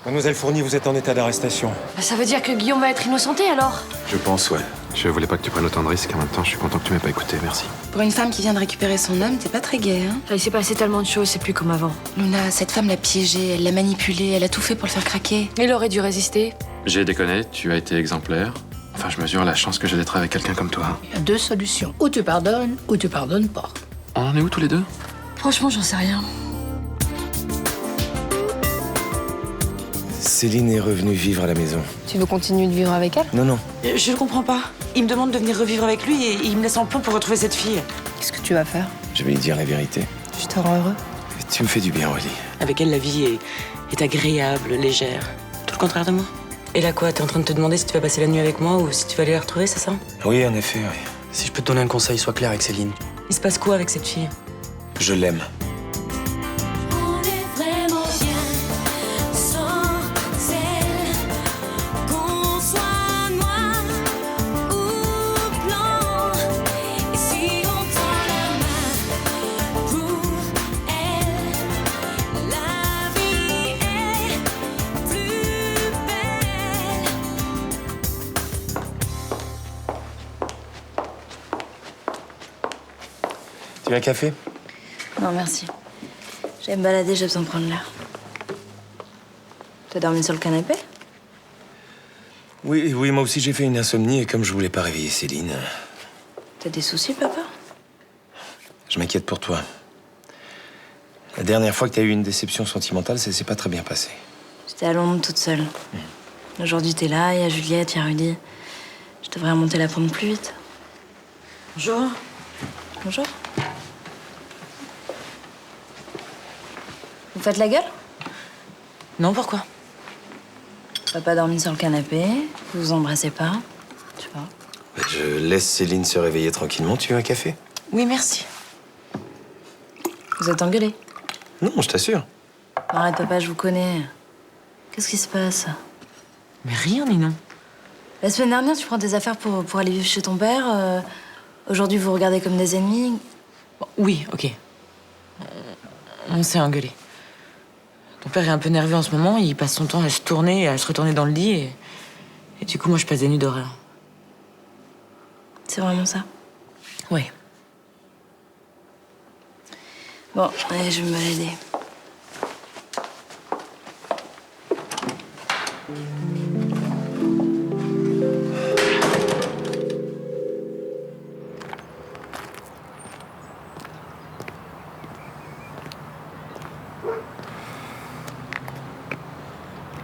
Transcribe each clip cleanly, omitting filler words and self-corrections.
Mademoiselle Fournier, vous êtes en état d'arrestation. Bah, ça veut dire que Guillaume va être innocenté alors? Je pense, ouais. Je voulais pas que tu prennes autant de risques. En même temps, je suis content que tu m'aies pas écouté. Merci. Pour une femme qui vient de récupérer son homme, t'es pas très gaie, hein? Il s'est passé tellement de choses, c'est plus comme avant. Luna, cette femme l'a piégé, elle l'a manipulé, elle a tout fait pour le faire craquer. Il aurait dû résister. J'ai déconné, tu as été exemplaire. Enfin, je mesure la chance que j'ai d'être avec quelqu'un comme toi. Il y a deux solutions. Ou tu pardonnes, ou tu pardonnes pas. On en est où tous les deux? Franchement, j'en sais rien. Céline est revenue vivre à la maison. Tu veux continuer de vivre avec elle? Non, non. Je le comprends pas. Il me demande de venir revivre avec lui et il me laisse en plan pour retrouver cette fille. Qu'est-ce que tu vas faire? Je vais lui dire la vérité. Je te rends heureux. Tu me fais du bien, Aurélie. Avec elle, la vie est agréable, légère. Tout le contraire de moi. Et là quoi, t'es en train de te demander si tu vas passer la nuit avec moi ou si tu vas aller la retrouver, c'est ça? Oui, en effet, oui. Si je peux te donner un conseil, sois clair avec Céline. Il se passe quoi avec cette fille? Je l'aime. On est vraiment bien sans elle. Qu'on soit noir ou blanc. Et si on tend la main pour elle, la vie est plus belle. Tu veux un café? Non, merci. Je vais me balader, j'ai besoin de prendre l'air. T'as dormi sur le canapé? Oui, oui, moi aussi j'ai fait une insomnie et comme je voulais pas réveiller Céline, T'as des soucis, papa? je m'inquiète pour toi. La dernière fois que t'as eu une déception sentimentale, ça s'est pas très bien passé. J'étais à Londres toute seule. Aujourd'hui, t'es là, il y a Juliette, il y a Rudy. Je devrais remonter la pente plus vite. Bonjour. Bonjour. Vous faites la gueule? Non, pourquoi? Papa a dormi sur le canapé, vous vous embrassez pas, tu vois. Je laisse Céline se réveiller tranquillement. Tu veux un café? Oui, merci. Vous êtes engueulés? Non, je t'assure. Arrête, papa, je vous connais. Qu'est-ce qui se passe? Mais rien, Ninon. La semaine dernière, tu prends tes affaires pour aller vivre chez ton père. Aujourd'hui, vous regardez comme des ennemis. Bon, oui, ok. On s'est engueulé. Ton père est un peu nerveux en ce moment, il passe son temps à se tourner, à se retourner dans le lit et du coup, moi, je passe des nuits d'horreur. C'est vraiment ça? Oui. Bon, allez, je vais me balader.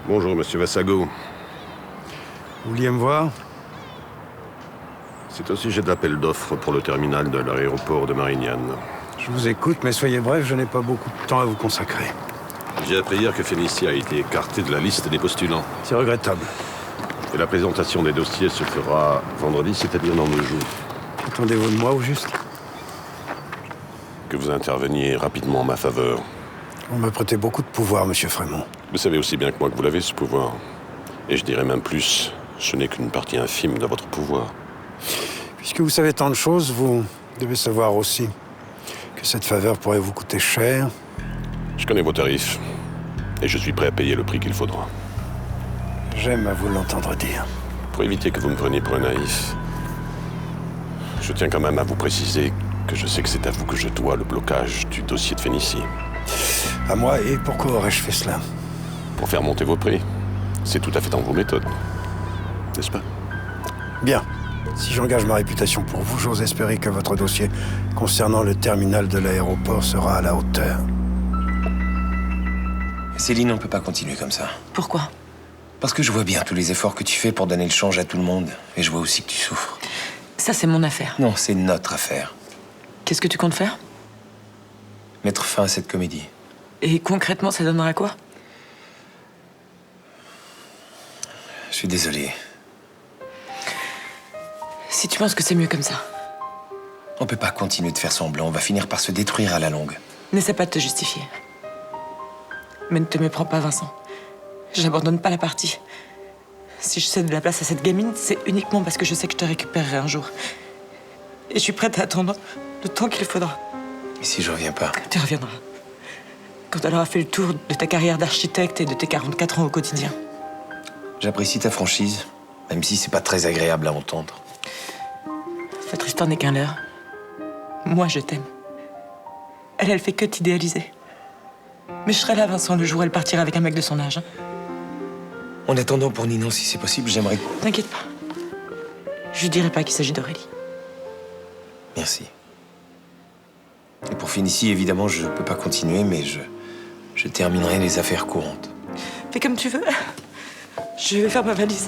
Bonjour, monsieur Vassago. Vous vouliez me voir? C'est au sujet de l'appel d'offres pour le terminal de l'aéroport de Marignane. Je vous écoute, mais soyez bref, je n'ai pas beaucoup de temps à vous consacrer. J'ai appris hier que Félicie a été écartée de la liste des postulants. C'est regrettable. Et la présentation des dossiers se fera vendredi, c'est-à-dire dans 2 jours. Attendez-vous de moi au juste? Que vous interveniez rapidement en ma faveur. Vous me prêtez beaucoup de pouvoir, monsieur Frémont. Vous savez aussi bien que moi que vous l'avez, ce pouvoir. Et je dirais même plus, ce n'est qu'une partie infime de votre pouvoir. Puisque vous savez tant de choses, vous devez savoir aussi que cette faveur pourrait vous coûter cher. Je connais vos tarifs. Et je suis prêt à payer le prix qu'il faudra. J'aime à vous l'entendre dire. Pour éviter que vous me preniez pour un naïf, je tiens quand même à vous préciser que je sais que c'est à vous que je dois le blocage du dossier de Félicie. À moi, et pourquoi aurais-je fait cela? Pour faire monter vos prix. C'est tout à fait dans vos méthodes. N'est-ce pas? Bien. Si j'engage ma réputation pour vous, j'ose espérer que votre dossier concernant le terminal de l'aéroport sera à la hauteur. Céline, on ne peut pas continuer comme ça. Pourquoi? Parce que je vois bien tous les efforts que tu fais pour donner le change à tout le monde. Et je vois aussi que tu souffres. Ça, c'est mon affaire. Non, c'est notre affaire. Qu'est-ce que tu comptes faire? Mettre fin à cette comédie. Et concrètement, ça donnera quoi? Je suis désolé. Si tu penses que c'est mieux comme ça, On peut pas continuer de faire semblant. On va finir par se détruire à la longue. n'essaie pas de te justifier. Mais ne te méprends pas, Vincent. J'abandonne pas la partie. Si je cède de la place à cette gamine, c'est uniquement parce que je sais que je te récupérerai un jour. Et je suis prête à attendre le temps qu'il faudra. Et si je reviens pas? Tu reviendras. quand elle aura fait le tour de ta carrière d'architecte et de tes 44 ans au quotidien. J'apprécie ta franchise, même si c'est pas très agréable à entendre. Votre histoire n'est qu'un leurre. Moi, je t'aime. Elle fait que t'idéaliser. Mais je serai là, Vincent, le jour où elle partira avec un mec de son âge. Hein. En attendant, pour Ninon, si c'est possible, j'aimerais... T'inquiète pas. Je lui dirai pas qu'il s'agit d'Aurélie. Merci. Et pour Félicie, évidemment, je peux pas continuer, mais je terminerai les affaires courantes. Fais comme tu veux. Je vais faire ma valise.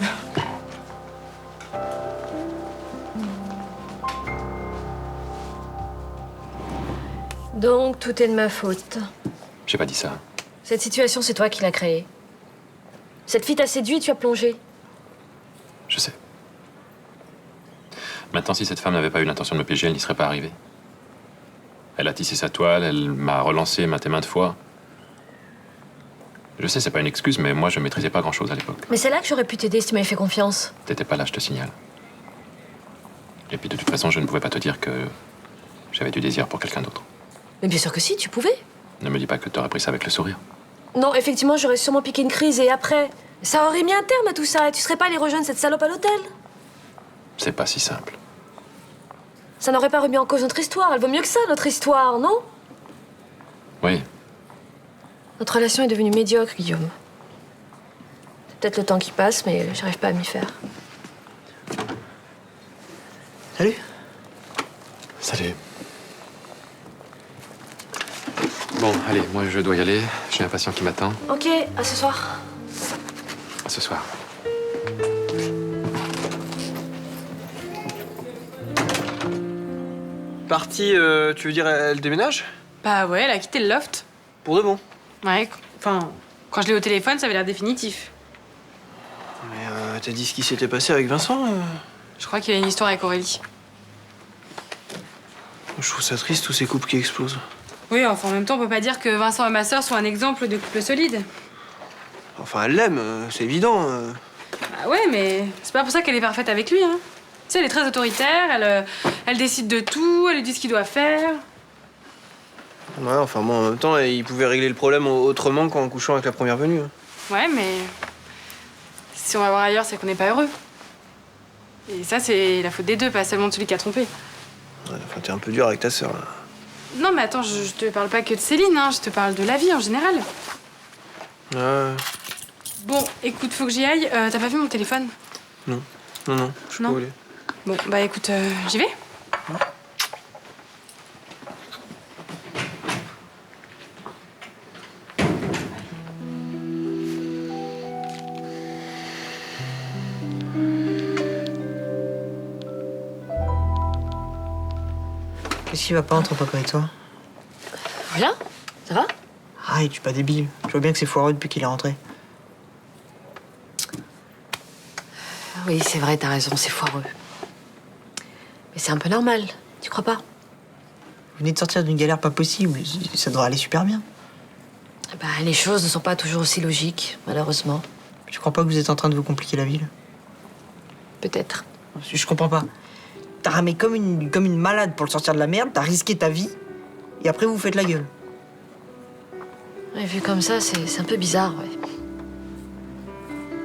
Donc, tout est de ma faute. J'ai pas dit ça. Cette situation, c'est toi qui l'as créée. Cette fille t'a séduit et tu as plongé. Je sais. Maintenant, si cette femme n'avait pas eu l'intention de me piéger, elle n'y serait pas arrivée. Elle a tissé sa toile, elle m'a relancé maintes et maintes fois. Je sais, c'est pas une excuse, mais moi, je maîtrisais pas grand-chose à l'époque. Mais c'est là que j'aurais pu t'aider si tu m'avais fait confiance. T'étais pas là, je te signale. Et puis, de toute façon, je ne pouvais pas te dire que j'avais du désir pour quelqu'un d'autre. Mais bien sûr que si, tu pouvais. Ne me dis pas que t'aurais pris ça avec le sourire. Non, effectivement, j'aurais sûrement piqué une crise et après, ça aurait mis un terme à tout ça et tu serais pas allé rejoindre cette salope à l'hôtel. C'est pas si simple. Ça n'aurait pas remis en cause notre histoire. Elle vaut mieux que ça, notre histoire, non? Oui, Notre relation est devenue médiocre, Guillaume. C'est peut-être le temps qui passe, mais j'arrive pas à m'y faire. Salut. salut. Bon, allez, moi, je dois y aller. J'ai un patient qui m'attend. Ok, à ce soir. À ce soir. Partie, tu veux dire, elle déménage? Bah ouais, elle a quitté le loft. Pour de bon. Ouais, enfin, quand je l'ai au téléphone, ça avait l'air définitif. Mais t'as dit ce qui s'était passé avec Vincent Je crois qu'il y a une histoire avec Aurélie. Je trouve ça triste, tous ces couples qui explosent. Oui, enfin, en même temps, on peut pas dire que Vincent et ma sœur sont un exemple de couple solide. Enfin, elle l'aime, c'est évident. Bah ouais, mais c'est pas pour ça qu'elle est parfaite avec lui, hein. Tu sais, elle est très autoritaire, elle décide de tout, elle lui dit ce qu'il doit faire. Ouais, enfin bon, en même temps, il pouvait régler le problème autrement qu'en couchant avec la première venue. Ouais, mais si on va voir ailleurs, c'est qu'on n'est pas heureux. Et ça, c'est la faute des deux, pas seulement de celui qui a trompé. Ouais, enfin, t'es un peu dur avec ta sœur, là. Non, mais attends, je te parle pas que de Céline, hein, je te parle de la vie en général. Ouais. Bon, écoute, faut que j'y aille. T'as pas vu mon téléphone? Non, je sais pas Non. où aller. Bon, bah écoute, j'y vais. Qu'est-ce qui va pas entre papa et toi? Rien? Ça va? Ah, tu es pas débile. Je vois bien que c'est foireux depuis qu'il est rentré. Oui, c'est vrai, t'as raison, c'est foireux. Mais c'est un peu normal, tu crois pas? Vous venez de sortir d'une galère pas possible. Ça devrait aller super bien. Bah, les choses ne sont pas toujours aussi logiques, malheureusement. Tu crois pas que vous êtes en train de vous compliquer la vie, là? Peut-être. Je comprends pas. T'as ramé comme une malade pour le sortir de la merde, t'as risqué ta vie, et après vous faites la gueule. Ouais, vu comme ça, c'est un peu bizarre, ouais.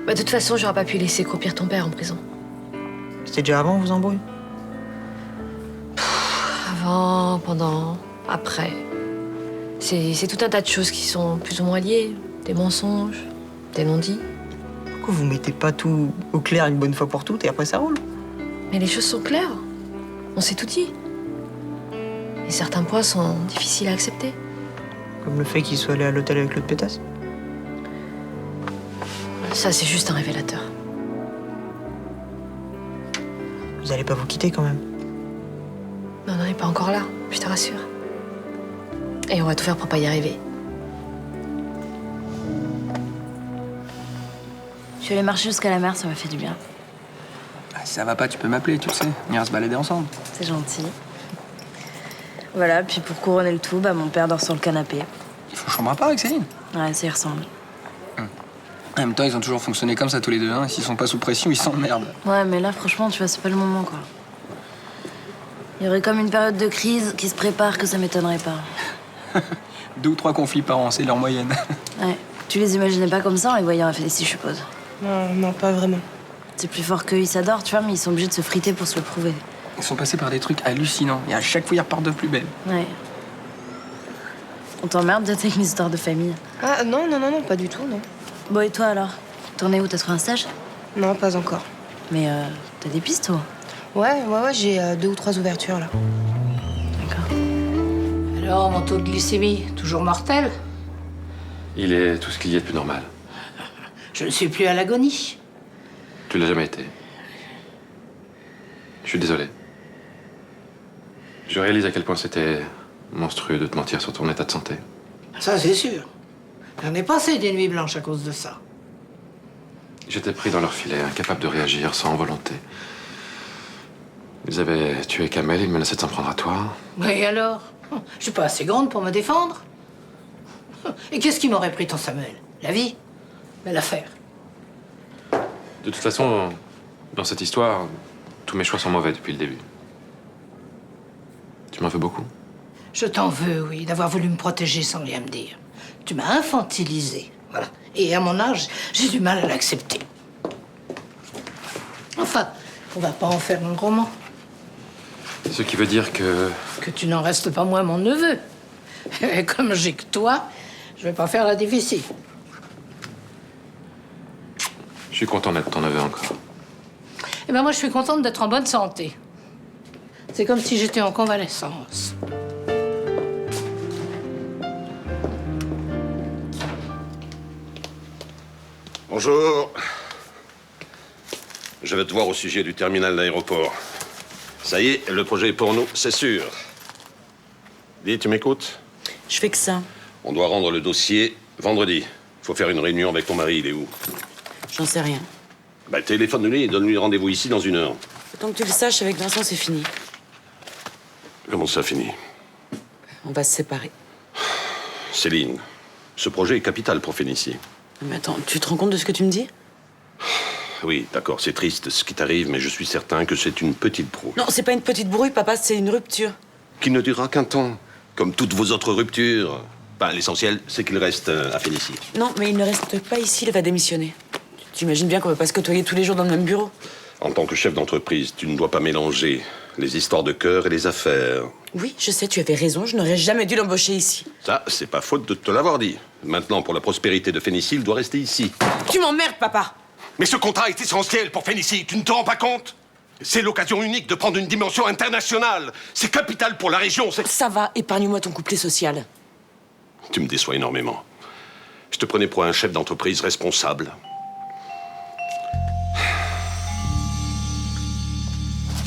Bah, de toute façon, j'aurais pas pu laisser croupir ton père en prison. C'était déjà avant vos embrouilles? Avant, pendant, après. C'est tout un tas de choses qui sont plus ou moins liées. Des mensonges, des non-dits. Pourquoi vous mettez pas tout au clair une bonne fois pour toutes et après ça roule? Mais les choses sont claires. On s'est tout dit. Et certains points sont difficiles à accepter. Comme le fait qu'il soit allé à l'hôtel avec l'autre pétasse? Ça, c'est juste un révélateur. Vous allez pas vous quitter quand même? Mais on n'en est pas encore là, je te rassure. Et on va tout faire pour pas y arriver. Je suis allée marcher jusqu'à la mer, ça m'a fait du bien. Si ça va pas, tu peux m'appeler, tu le sais. On ira se balader ensemble. C'est gentil. Voilà, puis pour couronner le tout, bah, mon père dort sur le canapé. Il faut chambre à part avec Céline. Ouais, ça y ressemble. En même temps, ils ont toujours fonctionné comme ça tous les deux. Hein. S'ils sont pas sous pression, ils s'emmerdent. Ouais, mais là, franchement, tu vois, c'est pas le moment, quoi. Il y aurait comme une période de crise qui se prépare que ça m'étonnerait pas. 2 ou 3 conflits par an, c'est leur moyenne. Ouais. Tu les imaginais pas comme ça en les voyant à Félicie, je suppose. Non, pas vraiment. C'est plus fort qu'eux, ils s'adorent, tu vois, mais ils sont obligés de se friter pour se le prouver. Ils sont passés par des trucs hallucinants, et à chaque fois, ils repartent de plus belle. Ouais. On t'emmerde peut-être avec une histoire de famille. Ah non, pas du tout, non. Bon, et toi alors? T'en es où? T'as trouvé un stage? Non, pas encore. Mais t'as des pistes, toi? Ouais, j'ai 2 ou 3 ouvertures, là. Alors, mon taux de glycémie, toujours mortel? Il est tout ce qu'il y a de plus normal. Je ne suis plus à l'agonie. Tu l'as jamais été. Je suis désolé. Je réalise à quel point c'était monstrueux de te mentir sur ton état de santé. Ça, c'est sûr. J'en ai passé des nuits blanches à cause de ça. J'étais pris dans leur filet, incapable de réagir, sans volonté. Ils avaient tué Kamel, ils menaçaient de s'en prendre à toi. Et alors? Je suis pas assez grande pour me défendre. Et qu'est-ce qui m'aurait pris ton Samuel? La vie? Mais l'affaire. De toute façon, dans cette histoire, tous mes choix sont mauvais depuis le début. Tu m'en veux beaucoup? Je t'en veux, oui, d'avoir voulu me protéger sans rien me dire. Tu m'as infantilisée, voilà. Et à mon âge, j'ai du mal à l'accepter. Enfin, on va pas en faire un roman. Ce qui veut dire que... Que tu n'en restes pas moins mon neveu. Et comme j'ai que toi, je vais pas faire la difficile. Je suis content d'être ton neveu encore. Eh ben moi, je suis contente d'être en bonne santé. C'est comme si j'étais en convalescence. Bonjour. Je vais te voir au sujet du terminal d'aéroport. Ça y est, le projet est pour nous, c'est sûr. Dis, tu m'écoutes? Je fais que ça. On doit rendre le dossier vendredi. Faut faire une réunion avec ton mari, il est où? J'en sais rien. Bah, téléphone-lui et donne-lui rendez-vous ici dans 1 heure. Tant que tu le saches, avec Vincent, c'est fini. Comment ça finit? On va se séparer. Céline, ce projet est capital pour Félicie. Mais attends, tu te rends compte de ce que tu me dis? Oui, d'accord, c'est triste ce qui t'arrive, mais je suis certain que c'est une petite brouille. Non, c'est pas une petite brouille, papa, c'est une rupture. Qui ne durera qu'un temps, comme toutes vos autres ruptures. Enfin, l'essentiel, c'est qu'il reste à Félicie. Non, mais il ne reste pas ici, il va démissionner. Tu imagines bien qu'on va pas se côtoyer tous les jours dans le même bureau. En tant que chef d'entreprise, tu ne dois pas mélanger les histoires de cœur et les affaires. Oui, je sais, tu avais raison, je n'aurais jamais dû l'embaucher ici. Ça, c'est pas faute de te l'avoir dit. Maintenant, pour la prospérité de Félicie, il doit rester ici. Tu m'emmerdes, papa! Mais ce contrat est essentiel pour Félicie, tu ne te rends pas compte? C'est l'occasion unique de prendre une dimension internationale. C'est capital pour la région, c'est... Ça va, épargne-moi ton couplet social. Tu me déçois énormément. Je te prenais pour un chef d'entreprise responsable.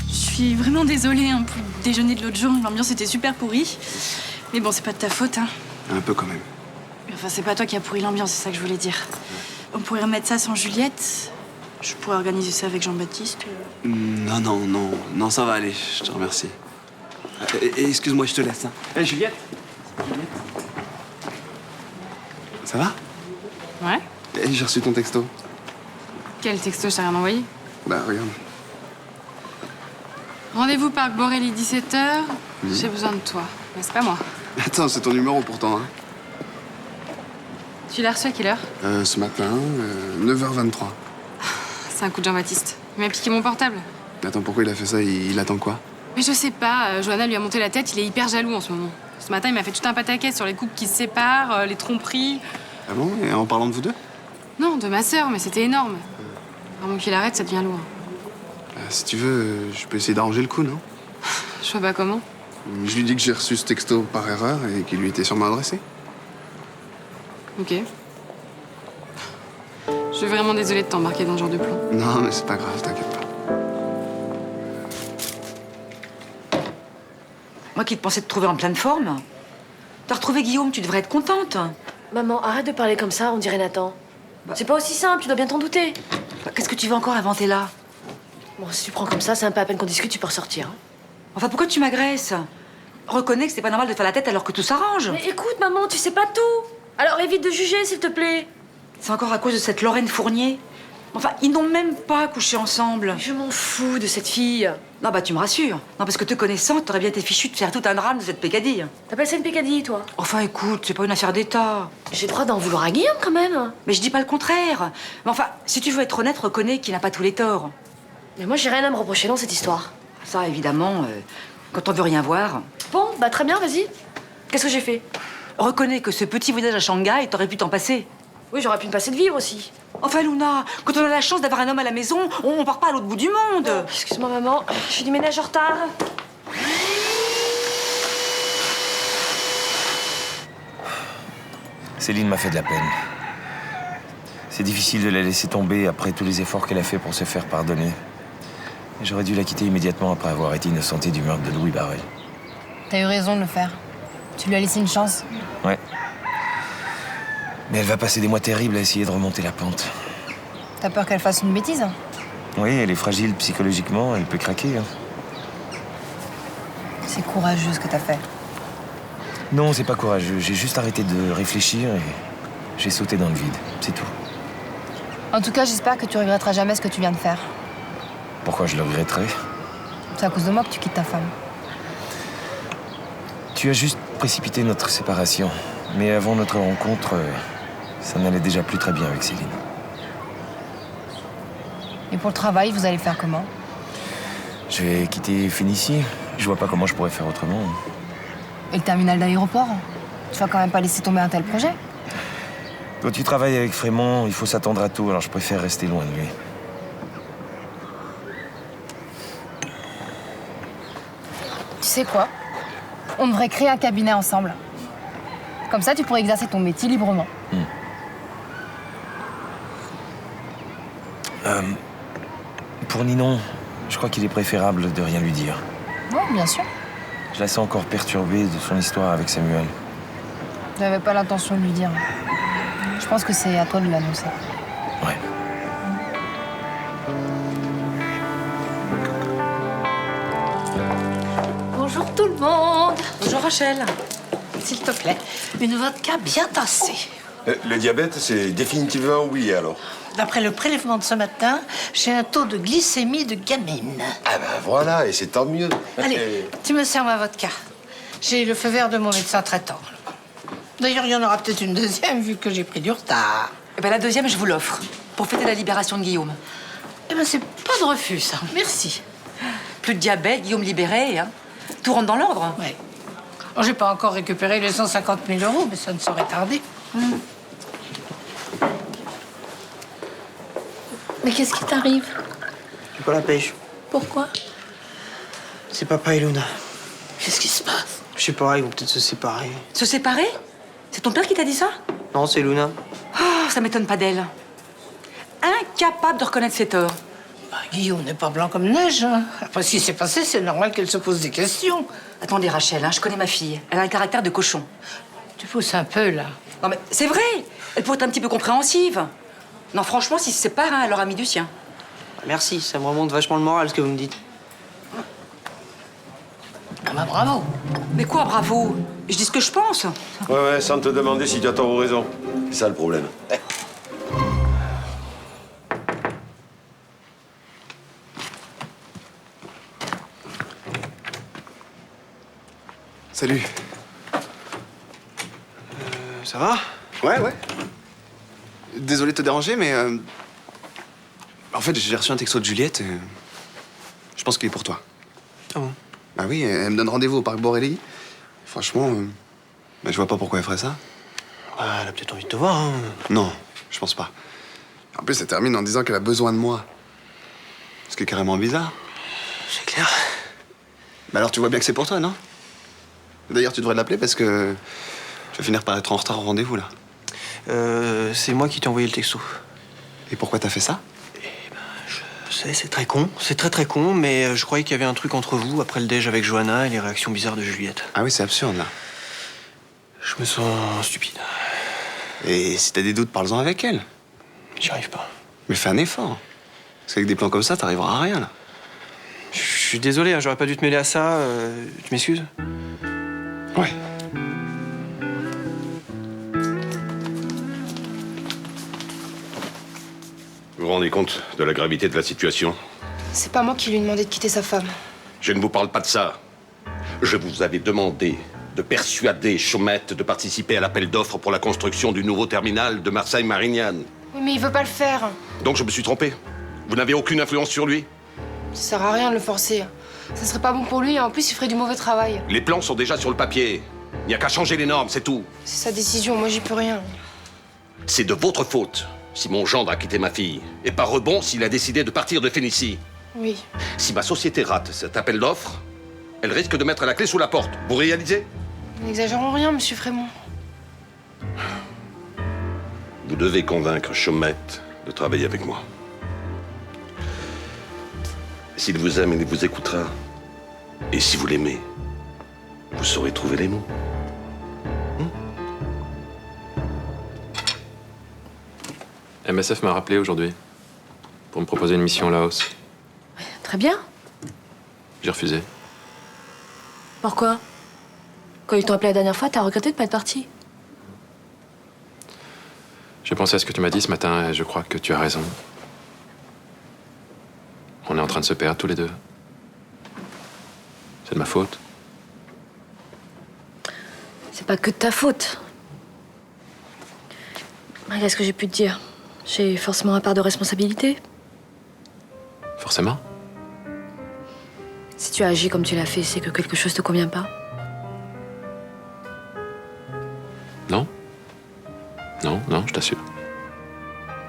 Je suis vraiment désolée hein, pour le déjeuner de l'autre jour. L'ambiance était super pourrie. Mais bon, c'est pas de ta faute. Hein. Un peu quand même. Enfin, c'est pas toi qui as pourri l'ambiance, c'est ça que je voulais dire. On pourrait remettre ça sans Juliette. Je pourrais organiser ça avec Jean-Baptiste. Non, ça va aller, je te remercie. Et excuse-moi, je te laisse. Hein. Hé, Juliette? Ça va? Ouais? J'ai reçu ton texto. Quel texto, je t'ai rien envoyé? Bah, regarde. Rendez-vous Parc Borelli, 17h. J'ai besoin de toi. Mais c'est pas moi. Attends, c'est ton numéro pourtant, hein. Tu l'as reçu à quelle heure? Ce matin, 9h23. C'est un coup de Jean-Baptiste. Il m'a piqué mon portable. Attends, pourquoi il a fait ça? Il attend quoi? Mais je sais pas. Johanna lui a monté la tête. Il est hyper jaloux en ce moment. Ce matin, il m'a fait tout un pataquès sur les couples qui se séparent, les tromperies. Ah bon? Et en parlant de vous deux? Non, de ma sœur, mais c'était énorme. Vraiment qu'il arrête, ça devient lourd. Si tu veux, je peux essayer d'arranger le coup, non? Je vois pas comment. Je lui dis que j'ai reçu ce texto par erreur et qu'il lui était sûrement adressé. Ok. Je suis vraiment désolée de t'embarquer dans ce genre de plan. Non, mais c'est pas grave, t'inquiète pas. Moi qui te pensais te trouver en pleine forme. T'as retrouvé Guillaume, tu devrais être contente. Maman, arrête de parler comme ça, on dirait Nathan. C'est pas aussi simple, tu dois bien t'en douter. Qu'est-ce que tu veux encore inventer là? Bon, si tu prends comme ça, c'est un peu à peine qu'on discute, tu peux ressortir. Hein. Enfin, pourquoi tu m'agresses? Reconnais que c'est pas normal de faire la tête alors que tout s'arrange. Mais écoute, maman, tu sais pas tout. Alors évite de juger, s'il te plaît. C'est encore à cause de cette Lorraine Fournier. Enfin, ils n'ont même pas couché ensemble. Je m'en fous de cette fille. Non, bah tu me rassures. Non, parce que te connaissant, t'aurais bien été fichu de faire tout un drame de cette pécadille. T'appelles ça une pécadille, toi? Enfin, écoute, c'est pas une affaire d'État. J'ai le droit d'en vouloir à Guillaume, quand même. Mais je dis pas le contraire. Mais enfin, si tu veux être honnête, reconnais qu'il n'a pas tous les torts. Mais moi, j'ai rien à me reprocher dans cette histoire. Ça, évidemment, quand on veut rien voir. Bon, bah très bien, vas-y. Qu'est-ce que j'ai fait? Reconnais que ce petit voyage à Shanghai, t'aurais pu t'en passer. Oui, j'aurais pu me passer de vivre aussi. Enfin, Luna, quand on a la chance d'avoir un homme à la maison, on part pas à l'autre bout du monde. Oh, excuse-moi, maman. Je suis du ménage en retard. Céline m'a fait de la peine. C'est difficile de la laisser tomber après tous les efforts qu'elle a fait pour se faire pardonner. J'aurais dû la quitter immédiatement après avoir été innocenté du meurtre de Louis Barrel. T'as eu raison de le faire. Tu lui as laissé une chance. Ouais. Mais elle va passer des mois terribles à essayer de remonter la pente. T'as peur qu'elle fasse une bêtise? Oui, elle est fragile psychologiquement, elle peut craquer. C'est courageux ce que t'as fait. Non, c'est pas courageux. J'ai juste arrêté de réfléchir et j'ai sauté dans le vide. C'est tout. En tout cas, j'espère que tu regretteras jamais ce que tu viens de faire. Pourquoi je le regretterais? C'est à cause de moi que tu quittes ta femme. Tu as juste précipité notre séparation. Mais avant notre rencontre, ça n'allait déjà plus très bien avec Céline. Et pour le travail, vous allez faire comment? Je vais quitter Fénicie. Je vois pas comment je pourrais faire autrement. Et le terminal d'aéroport? Tu vas quand même pas laisser tomber un tel projet? Quand tu travailles avec Frémont, il faut s'attendre à tout, alors je préfère rester loin de lui. Tu sais quoi? On devrait créer un cabinet ensemble. Comme ça, tu pourrais exercer ton métier librement. Pour Ninon, je crois qu'il est préférable de rien lui dire. Oui, bien sûr. Je la sens encore perturbée de son histoire avec Samuel. J'avais pas l'intention de lui dire. Je pense que c'est à toi de lui annoncer. Ouais. Bonjour tout le monde. Bonjour Rachel. S'il te plaît, une vodka bien tassée. Le diabète, c'est définitivement oublié alors. D'après le prélèvement de ce matin, j'ai un taux de glycémie de gamine. Ah ben voilà, et c'est tant mieux. Allez, tu me sers ma vodka. J'ai le feu vert de mon médecin traitant. D'ailleurs, il y en aura peut-être une deuxième vu que j'ai pris du retard. Eh ben la deuxième, je vous l'offre. Pour fêter la libération de Guillaume. Eh ben, c'est pas de refus, ça. Merci. Plus de diabète, Guillaume libéré, hein. Tout rentre dans l'ordre. Oui. Oh, j'ai pas encore récupéré les 150 000 €, mais ça ne saurait tarder. Mais qu'est-ce qui t'arrive? J'ai pas la pêche. Pourquoi? C'est papa et Luna. Qu'est-ce qui se passe? Je sais pas, ils vont peut-être se séparer. Se séparer? C'est ton père qui t'a dit ça? Non, c'est Luna. Oh, ça m'étonne pas d'elle. Incapable de reconnaître ses torts. Bah, Guillaume n'est pas blanc comme neige. Hein. Après ce qui s'est passé, c'est normal qu'elle se pose des questions. Attendez, Rachel, hein, je connais ma fille. Elle a un caractère de cochon. Tu pousses un peu, là. Non, mais c'est vrai. Elle pourrait être un petit peu compréhensive. Non, franchement, s'ils se séparent, hein, elle aura mis du sien. Merci, ça me remonte vachement le moral, ce que vous me dites. Ah bah bravo. Mais quoi, bravo? Je dis ce que je pense. Ouais, sans te demander si tu as tort ou raison. C'est ça le problème. Salut. Ça va? Ouais. Désolé de te déranger, mais... En fait, j'ai reçu un texto de Juliette. Je pense qu'il est pour toi. Ah bon? Bah oui, elle me donne rendez-vous au parc Borelli. Franchement, je vois pas pourquoi elle ferait ça. Elle a peut-être envie de te voir, hein. Non, je pense pas. En plus, elle termine en disant qu'elle a besoin de moi. Ce qui est carrément bizarre. C'est clair. Mais alors, tu vois bien que c'est pour toi, non? D'ailleurs, tu devrais l'appeler parce que tu vas finir par être en retard au rendez-vous, là. C'est moi qui t'ai envoyé le texto. Et pourquoi t'as fait ça? Je sais, c'est très con. C'est très con, mais je croyais qu'il y avait un truc entre vous après le déj avec Johanna et les réactions bizarres de Juliette. Ah oui, c'est absurde, là. Je me sens stupide. Et si t'as des doutes, parle-en avec elle. J'y arrive pas. Mais fais un effort. Parce qu'avec des plans comme ça, t'arriveras à rien, là. Je suis désolé, hein, j'aurais pas dû te mêler à ça. Tu m'excuses? Ouais. Vous vous rendez compte de la gravité de la situation? C'est pas moi qui lui ai demandé de quitter sa femme. Je ne vous parle pas de ça. Je vous avais demandé de persuader Chaumette de participer à l'appel d'offres pour la construction du nouveau terminal de Marseille-Marignane. Oui, mais il veut pas le faire. Donc je me suis trompé. Vous n'avez aucune influence sur lui? Ça sert à rien de le forcer. Ça serait pas bon pour lui et en plus il ferait du mauvais travail. Les plans sont déjà sur le papier. Il n'y a qu'à changer les normes, c'est tout. C'est sa décision, moi j'y peux rien. C'est de votre faute si mon gendre a quitté ma fille. Et par rebond s'il a décidé de partir de Phénicie. Oui. Si ma société rate cet appel d'offres, elle risque de mettre la clé sous la porte. Vous réalisez? N'exagérons rien, monsieur Frémont. Vous devez convaincre Chaumette de travailler avec moi. S'il vous aime, il vous écoutera. Et si vous l'aimez, vous saurez trouver les mots. MSF m'a rappelé aujourd'hui pour me proposer une mission au Laos. Très bien. J'ai refusé. Pourquoi? Quand ils t'ont appelé la dernière fois, t'as regretté de pas être parti. J'ai pensé à ce que tu m'as dit ce matin et je crois que tu as raison. On est en train de se perdre tous les deux. C'est de ma faute. C'est pas que de ta faute. Qu'est-ce que j'ai pu te dire? J'ai forcément un part de responsabilité. Forcément. Si tu as agi comme tu l'as fait, c'est que quelque chose te convient pas. Non? Non, non, je t'assure.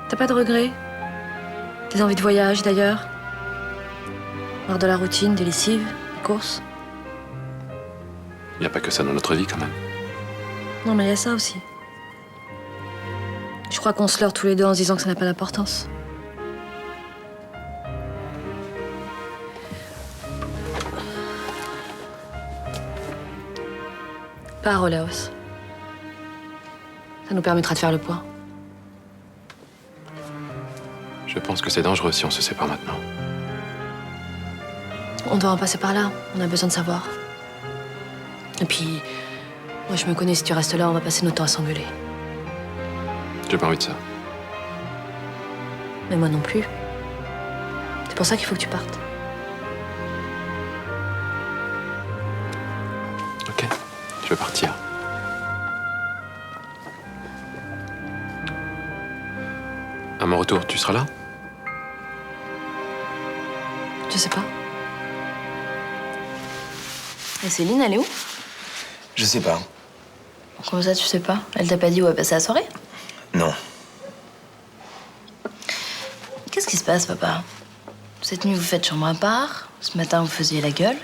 T'as pas de regrets? Des envies de voyage, d'ailleurs? Marre de la routine, des lessives, des courses? Il n'y a pas que ça dans notre vie, quand même. Non, mais il y a ça aussi. Je crois qu'on se leurre tous les deux en se disant que ça n'a pas d'importance. Pars au Laos. Ça nous permettra de faire le point. Je pense que c'est dangereux si on se sépare maintenant. On doit en passer par là. On a besoin de savoir. Et puis, moi je me connais, si tu restes là, on va passer notre temps à s'engueuler. J'ai pas envie de ça. Mais moi non plus. C'est pour ça qu'il faut que tu partes. Ok, je vais partir. À mon retour, tu seras là? Je sais pas. Et Céline, elle est où? Je sais pas. Comment ça, tu sais pas? Elle t'a pas dit où elle passait la soirée? Non. Qu'est-ce qui se passe, papa? Cette nuit, vous faites chambre à part. Ce matin, vous faisiez la gueule.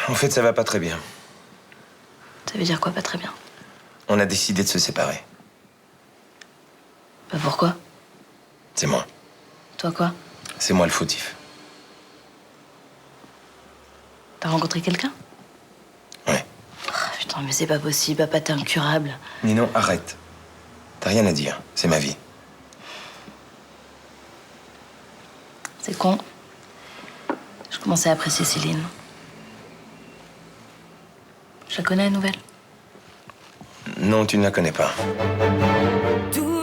En fait, ça va pas très bien. Ça veut dire quoi, pas très bien? On a décidé de se séparer. Bah pourquoi? C'est moi. Toi quoi? C'est moi le fautif. T'as rencontré quelqu'un? Ouais. Ah, putain, mais c'est pas possible, papa, t'es incurable. Ninon, arrête. T'as rien à dire. C'est ma vie. C'est con. Je commençais à apprécier Céline. Je la connais, la nouvelle? Non, tu ne la connais pas. Tout